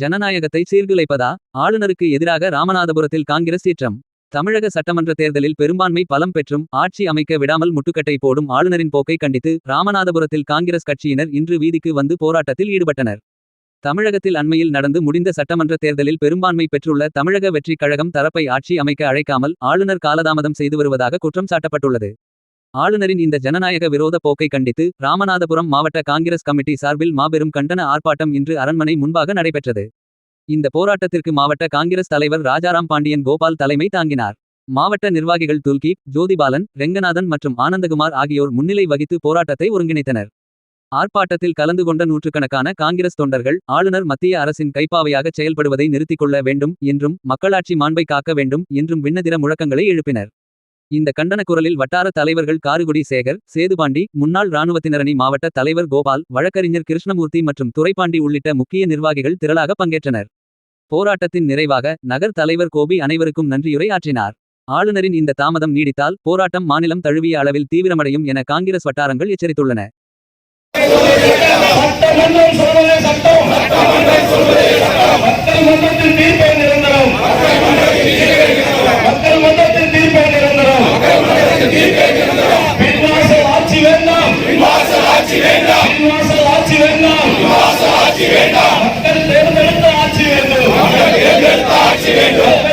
ஜனநாயகத்தை சீர்குலைப்பதா? ஆளுநருக்கு எதிராக ராமநாதபுரத்தில் காங்கிரஸ் சீற்றம். தமிழக சட்டமன்ற தேர்தலில் பெரும்பான்மை பலம் பெற்றும் ஆட்சி அமைக்க விடாமல் முட்டுக்கட்டை போடும் ஆளுநரின் போக்கை கண்டித்து ராமநாதபுரத்தில் காங்கிரஸ் கட்சியினர் இன்று வீதிக்கு வந்து போராட்டத்தில் ஈடுபட்டனர். தமிழகத்தில் அண்மையில் நடந்து முடிந்த சட்டமன்ற தேர்தலில் பெரும்பான்மை பெற்றுள்ள தமிழக வெற்றிக் கழகம் தரப்பை ஆட்சி அமைக்க அழைக்காமல் ஆளுநர் காலதாமதம் செய்து வருவதாக குற்றம் சாட்டப்பட்டுள்ளது. ஆளுநரின் இந்த ஜனநாயக விரோத போக்கை கண்டித்து ராமநாதபுரம் மாவட்ட காங்கிரஸ் கமிட்டி சார்பில் மாபெரும் கண்டன ஆர்ப்பாட்டம் இன்று அரண்மனை முன்பாக நடைபெற்றது. இந்த போராட்டத்திற்கு மாவட்ட காங்கிரஸ் தலைவர் ராஜாராம் பாண்டியன் கோபால் தலைமை தாங்கினார். மாவட்ட நிர்வாகிகள் துல்கீப், ஜோதிபாலன், ரெங்கநாதன் மற்றும் ஆனந்தகுமார் ஆகியோர் முன்னிலை வகித்து போராட்டத்தை ஒருங்கிணைத்தனர். ஆர்ப்பாட்டத்தில் கலந்து கொண்ட நூற்றுக்கணக்கான காங்கிரஸ் தொண்டர்கள் ஆளுநர் மத்திய அரசின் கைப்பாவையாக செயல்படுவதை நிறுத்திக்கொள்ள வேண்டும் என்றும் மக்களாட்சி மாண்பை காக்க வேண்டும் என்றும் விண்ணதிர முழக்கங்களை எழுப்பினர். இந்த கண்டன குரலில் வட்டார தலைவர்கள் காருகுடி சேகர், சேதுபாண்டி, முன்னாள் இராணுவத்தினரணி மாவட்ட தலைவர் கோபால், வழக்கறிஞர் கிருஷ்ணமூர்த்தி மற்றும் துரைப்பாண்டி உள்ளிட்ட முக்கிய நிர்வாகிகள் திரளாக பங்கேற்றனர். போராட்டத்தின் நிறைவாக நகர் தலைவர் கோபி அனைவருக்கும் நன்றியுரை ஆற்றினார். ஆளுநரின் இந்த தாமதம் நீடித்தால் போராட்டம் மாநிலம் தழுவிய அளவில் தீவிரமடையும் என காங்கிரஸ் வட்டாரங்கள் எச்சரித்துள்ளன. ஆட்சி வேண்டும்.